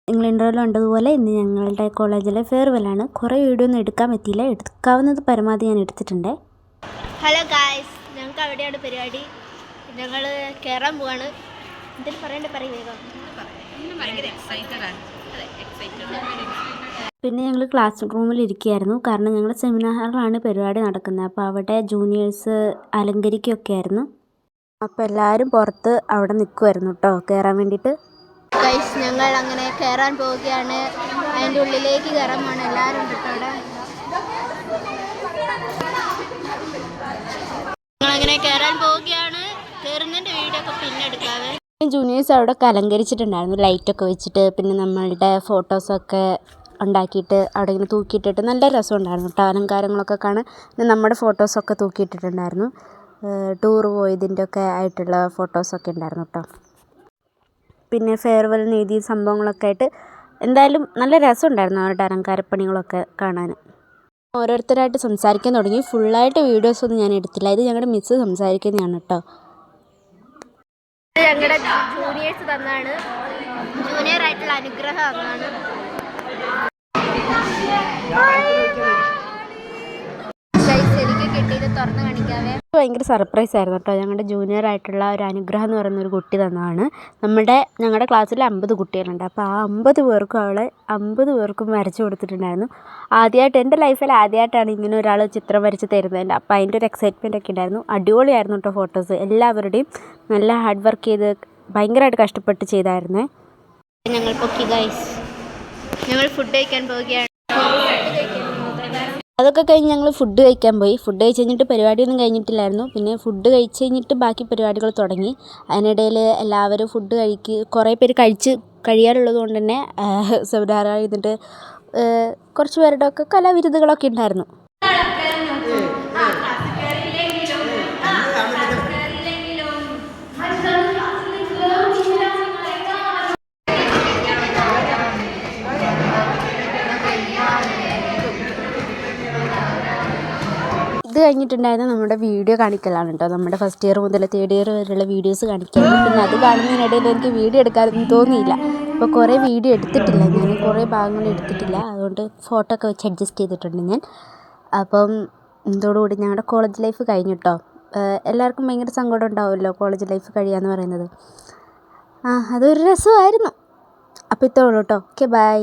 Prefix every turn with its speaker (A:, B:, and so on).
A: നിങ്ങൾ ഇൻ്റർവ്യൂവിൽ കണ്ടതുപോലെ ഇന്ന് ഞങ്ങളുടെ കോളേജിലെ ഫെയർവെല്ലാണ്. കുറേ വീഡിയോ ഒന്നും എടുക്കാൻ പറ്റിയില്ല, എടുക്കാവുന്നത് പരമാവധി ഞാൻ എടുത്തിട്ടുണ്ട്.
B: ഹലോ ഗായ്സ്, ഞങ്ങൾക്ക് അവിടെയാണ് പരിപാടി. ഞങ്ങൾ കയറാൻ പോവാണ്. എന്തെങ്കിലും പറയണ്ടേ, പറയുക.
A: പിന്നെ ഞങ്ങൾ ക്ലാസ് റൂമിൽ ഇരിക്കുകയായിരുന്നു, കാരണം ഞങ്ങളുടെ സെമിനാർ ഹാളിലാണ് പരിപാടി നടക്കുന്നത്. അപ്പോൾ അവിടെ ജൂനിയേഴ്സ് അലങ്കരിക്കുകയൊക്കെ ആയിരുന്നു. അപ്പോൾ എല്ലാവരും പുറത്ത് അവിടെ നിൽക്കുമായിരുന്നു കേട്ടോ കയറാൻ വേണ്ടിയിട്ട്.
B: ഗൈസ്, ഞങ്ങൾ അങ്ങനെ കയറാൻ പോവുകയാണ്. അതിൻ്റെ ഉള്ളിലേക്ക് കയറാൻ പോവാണ്. എല്ലാവരും ഉണ്ട് അവിടെ. ഞങ്ങളങ്ങനെ കയറാൻ പോവുകയാണ്. കയറുന്നതിൻ്റെ വീഡിയോ ഒക്കെ പിന്നെ എടുക്കാവേ.
A: ജൂനിയേഴ്സ് അവിടെ ഒക്കെ അലങ്കരിച്ചിട്ടുണ്ടായിരുന്നു, ലൈറ്റൊക്കെ വെച്ചിട്ട്. പിന്നെ നമ്മളുടെ ഫോട്ടോസൊക്കെ ഉണ്ടാക്കിയിട്ട് അവിടെ ഇങ്ങനെ തൂക്കിയിട്ടിട്ട് നല്ല രസമുണ്ടായിരുന്നു കേട്ടോ അലങ്കാരങ്ങളൊക്കെ കാണാൻ. പിന്നെ നമ്മുടെ ഫോട്ടോസൊക്കെ തൂക്കിയിട്ടിട്ടുണ്ടായിരുന്നു. ടൂർ പോയതിൻ്റെ ഒക്കെ ആയിട്ടുള്ള ഫോട്ടോസൊക്കെ ഉണ്ടായിരുന്നു കേട്ടോ. പിന്നെ ഫെയർവെല്ലിന് എഴുതിയ സംഭവങ്ങളൊക്കെ ആയിട്ട് എന്തായാലും നല്ല രസമുണ്ടായിരുന്നു അവരുടെ അലങ്കാരപ്പണികളൊക്കെ കാണാൻ. ഓരോരുത്തരായിട്ട് സംസാരിക്കാൻ തുടങ്ങി. ഫുള്ളായിട്ട് വീഡിയോസൊന്നും ഞാൻ എടുത്തില്ല, ഇത് ഞങ്ങളുടെ മിസ്സ് സംസാരിക്കുന്നതാണ് കേട്ടോ.
B: ഞങ്ങളുടെ ജൂനിയേഴ്സ് തന്നാണ്, ജൂനിയർ ആയിട്ടുള്ള അനുഗ്രഹം തന്നാണ്. എനിക്ക് കിട്ടിയത് തുറന്ന് കാണിക്കാവേ.
A: ഭയങ്കര സർപ്രൈസ് ആയിരുന്നു കേട്ടോ. ഞങ്ങളുടെ ജൂനിയർ ആയിട്ടുള്ള ഒരു അനുഗ്രഹം എന്ന് പറയുന്ന ഒരു കുട്ടി തന്നതാണ്. ഞങ്ങളുടെ ക്ലാസ്സിൽ 50 കുട്ടികളുണ്ട്. അപ്പോൾ ആ 50 പേർക്കും അവളെ 50 പേർക്കും വരച്ചു കൊടുത്തിട്ടുണ്ടായിരുന്നു. എൻ്റെ ലൈഫിൽ ആദ്യമായിട്ടാണ് ഇങ്ങനെ ഒരാൾ ചിത്രം വരച്ച് തരുന്നത്. അപ്പോൾ അതിൻ്റെ ഒരു എക്സൈറ്റ്മെൻ്റ് ഒക്കെ ഉണ്ടായിരുന്നു. അടിപൊളിയായിരുന്നു കേട്ടോ ഫോട്ടോസ്. എല്ലാവരുടെയും നല്ല ഹാർഡ് വർക്ക് ചെയ്ത് ഭയങ്കരമായിട്ട് കഷ്ടപ്പെട്ട് ചെയ്തായിരുന്നേ.
B: ഞങ്ങൾ പൊക്കി ഗൈസ്, ഞങ്ങൾ ഫുഡ് കഴിക്കാൻ പോവുകയാണ്.
A: അതൊക്കെ കഴിഞ്ഞ് ഞങ്ങൾ ഫുഡ് കഴിക്കാൻ പോയി. ഫുഡ് കഴിച്ച് കഴിഞ്ഞിട്ട് പരിപാടിയൊന്നും കഴിഞ്ഞിട്ടില്ലായിരുന്നു. പിന്നെ ഫുഡ് കഴിച്ച് കഴിഞ്ഞിട്ട് ബാക്കി പരിപാടികൾ തുടങ്ങി. അതിനിടയിൽ എല്ലാവരും കുറേ പേര് കഴിയാറുള്ളത് കൊണ്ട് തന്നെ സെമിനാർ ചെയ്തിട്ട് കുറച്ച് പേരുടെ ഒക്കെ കലാവിരുതുകളൊക്കെ ഉണ്ടായിരുന്നു. ഇത് കഴിഞ്ഞിട്ടുണ്ടായിരുന്ന നമ്മുടെ വീഡിയോ കാണിക്കലാണ് കേട്ടോ. നമ്മുടെ ഫസ്റ്റ് ഇയർ മുതൽ തേർഡ് ഇയർ വരെയുള്ള വീഡിയോസ് കാണിക്കുകയാണ്. പിന്നെ അത് കാണുന്നതിനിടയിൽ എനിക്ക് വീഡിയോ എടുക്കാനൊന്നും തോന്നിയില്ല. അപ്പോൾ കുറേ വീഡിയോ എടുത്തിട്ടില്ല, ഞാൻ കുറേ ഭാഗങ്ങൾ എടുത്തിട്ടില്ല. അതുകൊണ്ട് ഫോട്ടോ ഒക്കെ വെച്ച് അഡ്ജസ്റ്റ് ചെയ്തിട്ടുണ്ട് ഞാൻ. അപ്പം ഇതോടുകൂടി ഞങ്ങളുടെ കോളേജ് ലൈഫ് കഴിഞ്ഞു കേട്ടോ. എല്ലാവർക്കും ഭയങ്കര സങ്കടം ഉണ്ടാവുമല്ലോ കോളേജ് ലൈഫ് കഴിയുകയെന്ന് പറയുന്നത്. അതൊരു രസമായിരുന്നു. അപ്പോൾ ഇത്രേ ഉള്ളൂ കേട്ടോ. Okay, by.